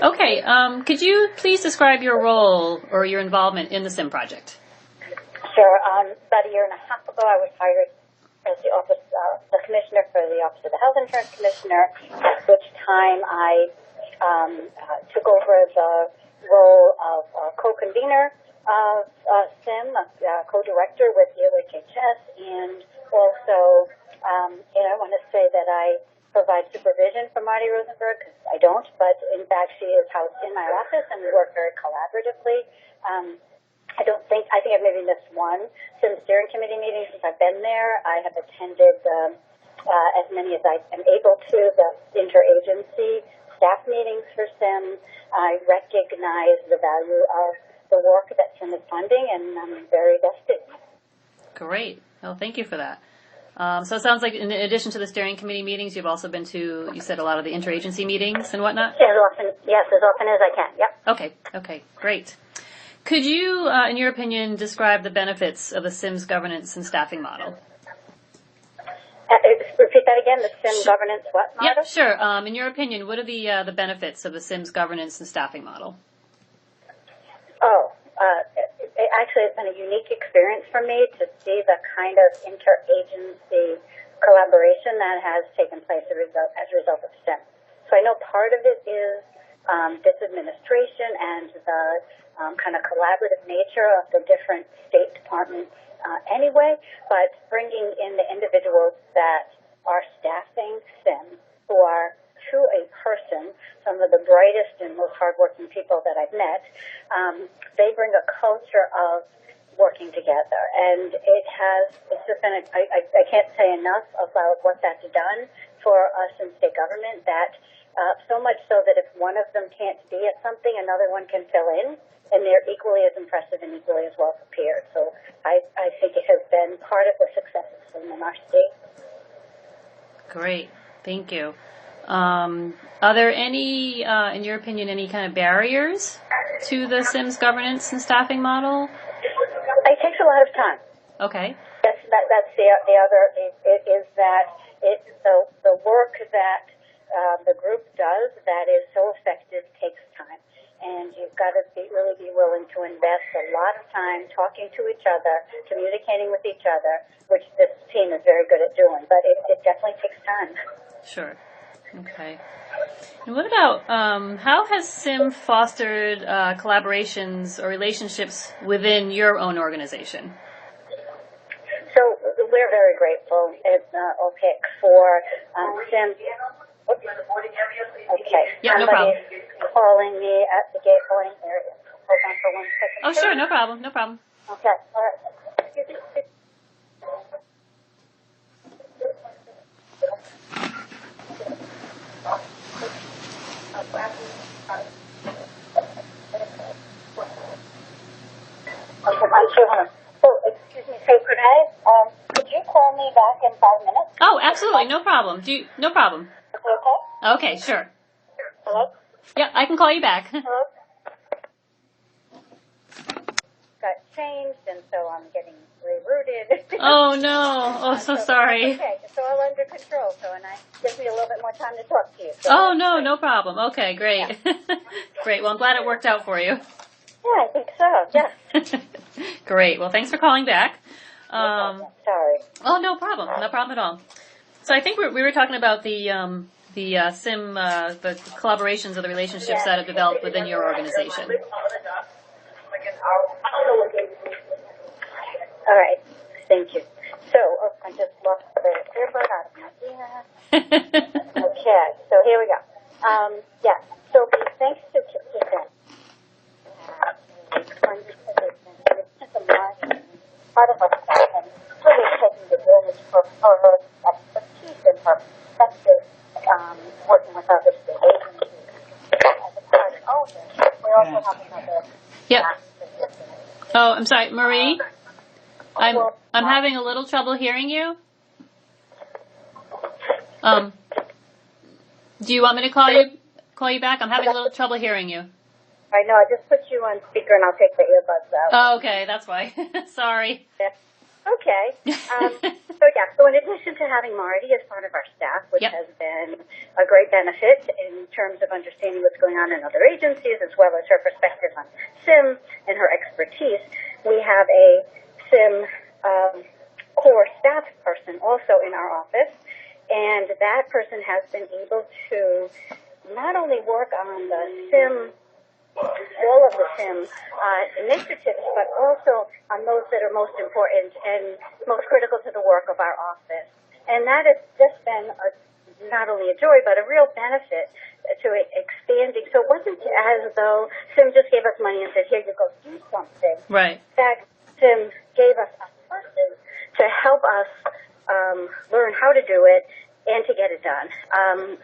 Okay, could you please describe your role or your involvement in the SIM project? Sure. About a year and a half ago, I was hired as the commissioner for the Office of the Health Insurance Commissioner, at which time I took over the role of co-convener of SIM, co-director with the OHHS, and also, I want to say that I provide supervision for Marty Rosenberg, because I don't, but in fact she is housed in my office and we work very collaboratively. I think I've maybe missed one SIM steering committee meeting since I've been there. I have attended as many as I am able to, the interagency staff meetings for SIM. I recognize the value of the work that SIM is funding, and I'm very vested. Great. Well, thank you for that. So it sounds like in addition to the steering committee meetings, you've also been to, you said, a lot of the interagency meetings and whatnot? Yes, as often as I can. Yep. Okay, great. Could you, in your opinion, describe the benefits of the SIM's governance and staffing model? Repeat that again, the SIM governance what model? Yep, sure. In your opinion, what are the benefits of the SIM's governance and staffing model? Actually, it's been a unique experience for me to see the kind of interagency collaboration that has taken place as a result of SIM. So I know part of it is this administration and the kind of collaborative nature of the different state departments anyway, but bringing in the individuals that are staffing SIM, who are to a person, some of the brightest and most hardworking people that I've met, they bring a culture of working together. And it's just been, I can't say enough about what that's done for us in state government, that so much so that if one of them can't be at something, another one can fill in, and they're equally as impressive and equally as well prepared. So I think it has been part of the success of SIM in our state. Great, thank you. Are there any, in your opinion, any kind of barriers to the SIM's governance and staffing model? It takes a lot of time. Okay. That's the other, is that the work that the group does that is so effective takes time. And you've got to really be willing to invest a lot of time talking to each other, communicating with each other, which this team is very good at doing. But it definitely takes time. Sure. Okay. And what about, how has SIM fostered collaborations or relationships within your own organization? So we're very grateful at OPIC for SIM. Okay. Yeah, no problem. Somebody's calling me at the gate point area. Hold on for 1 second. Oh, sure, no problem. Okay, all right. Excuse me. So, excuse me, could you call me back in 5 minutes? Oh, absolutely, no problem. No problem. Okay? Okay, sure. Hello? Yeah, I can call you back. Hello? Got changed, and so I'm getting rerouted. Oh, no. Oh, so sorry. Okay, it's all under control, and it gives me a little bit more time to talk to you. So Oh, no problem. Okay, great. Yeah. Great, well, I'm glad it worked out for you. Yeah, I think so, yes. Great, well, thanks for calling back. Sorry. Oh, no problem at all. So I think we were talking about the SIM, the collaborations or the relationships that have developed within your organization. All right, thank you. So, I just lost the earbud out of my ear. Okay, so here we go. So thanks to Kim. Part of our staff and really taking the journey for her expertise and her perspective working with other state agencies. As a part of all this, we also have another Yep. Oh, I'm sorry, Marie. I'm having a little trouble hearing you. Do you want me to call you back? I'm having a little trouble hearing you. I know, I just put you on speaker and I'll take the earbuds out. Oh, okay, that's why. Sorry. Yeah. Okay. So in addition to having Marty as part of our staff, which Yep. has been a great benefit in terms of understanding what's going on in other agencies, as well as her perspective on SIM and her expertise, we have a SIM core staff person also in our office, and that person has been able to not only work on the SIM, all of the SIM initiatives, but also on those that are most important and most critical to the work of our office. And that has just been not only a joy, but a real benefit to it expanding. So it wasn't as though SIM just gave us money and said, here you go, do something. Right. In fact, SIM gave us a person to help us learn how to do it and to get it done.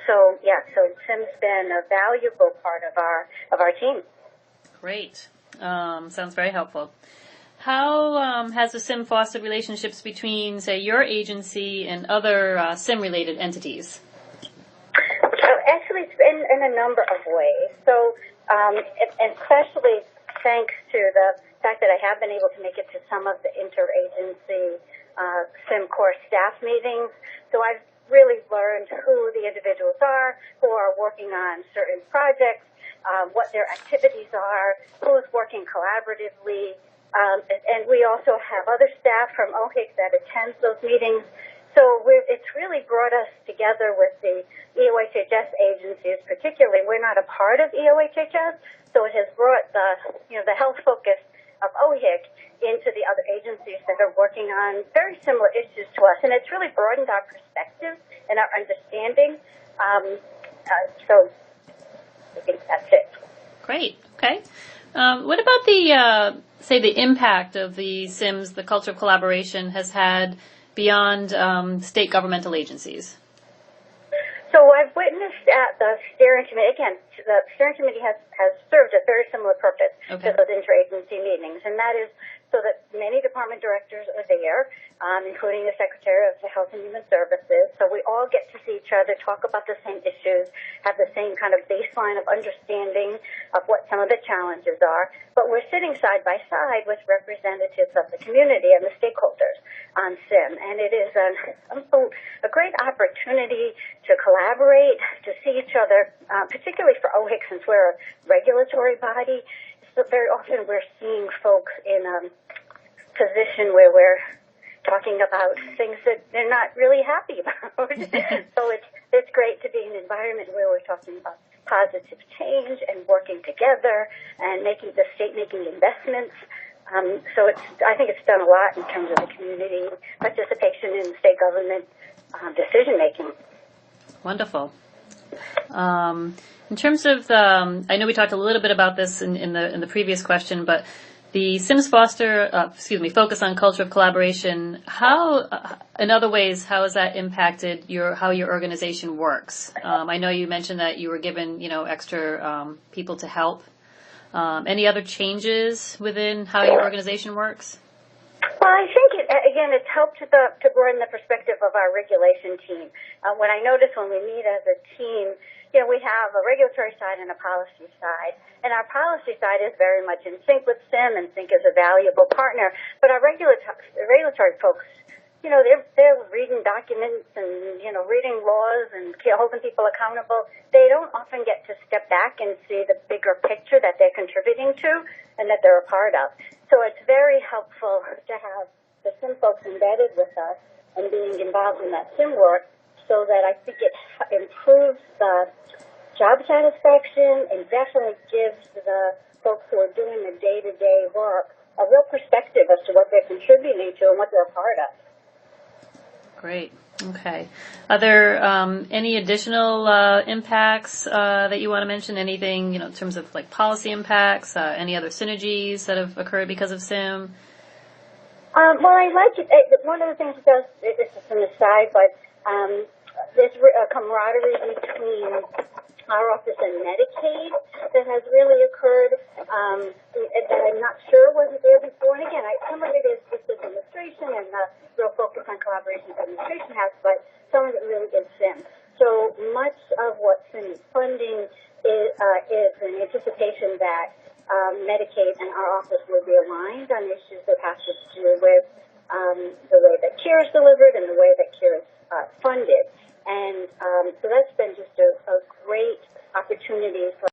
So SIM's been a valuable part of our team. Great. Sounds very helpful. How has the SIM fostered relationships between, say, your agency and other SIM-related entities? So actually, it's been in a number of ways. So, especially thanks to the fact that I have been able to make it to some of the interagency SIM core staff meetings. So I've really learned who the individuals are who are working on certain projects, what their activities are, who's working collaboratively, and we also have other staff from OHIC that attends those meetings. So it's really brought us together with the EOHHS agencies, particularly. We're not a part of EOHHS, so it has brought the health focus of OHIC into the other agencies that are working on very similar issues to us. And it's really broadened our perspective and our understanding. So I think that's it. Great. Okay. What about the impact of the SIMS, the culture of collaboration, has had beyond state governmental agencies? So I've witnessed at the steering committee, again, the steering committee has served a very similar purpose to those interagency meetings, and that is so that many department directors are there, including the Secretary of Health and Human Services, so we all get to see each other, talk about the same issues, have the same kind of baseline of understanding of what some of the challenges are, but we're sitting side by side with representatives of the community and the stakeholders on SIM, and it is a great opportunity to collaborate, to see each other, particularly for OHIC, since we're a regulatory body. So very often we're seeing folks in a position where we're talking about things that they're not really happy about. So it's great to be in an environment where we're talking about positive change and working together and making the state making investments. So I think it's done a lot in terms of the community participation in state government decision making. Wonderful. In terms of, I know we talked a little bit about this in the previous question, but the SIMS focus on culture of collaboration. How, in other ways, how has that impacted how your organization works? I know you mentioned that you were given, extra people to help. Any other changes within how your organization works? Well, I think, it's helped to broaden the perspective of our regulation team. What I notice when we meet as a team, we have a regulatory side and a policy side. And our policy side is very much in sync with SIM and SINC is a valuable partner. But our regulatory folks, they're reading documents and, reading laws and holding people accountable. They don't often get to step back and see the bigger picture that they're contributing to and that they're a part of. So it's very helpful to have the SIM folks embedded with us and being involved in that SIM work so that I think it improves the job satisfaction and definitely gives the folks who are doing the day-to-day work a real perspective as to what they're contributing to and what they're a part of. Great. Okay. Are there any additional impacts that you want to mention? Anything, in terms of like policy impacts, any other synergies that have occurred because of SIM? Well, I like it. One of the things it does, this is an aside, but there's a camaraderie between our office and Medicaid that has really occurred that I'm not sure wasn't there before. And again, some of it is just administration and the real focus on collaboration that administration has, but some of it really is SIM. So much of what SIM is funding is an anticipation that Medicaid and our office will be aligned on issues that have to do with the way that care is delivered and the way that care is funded. And so that's been just a great opportunity for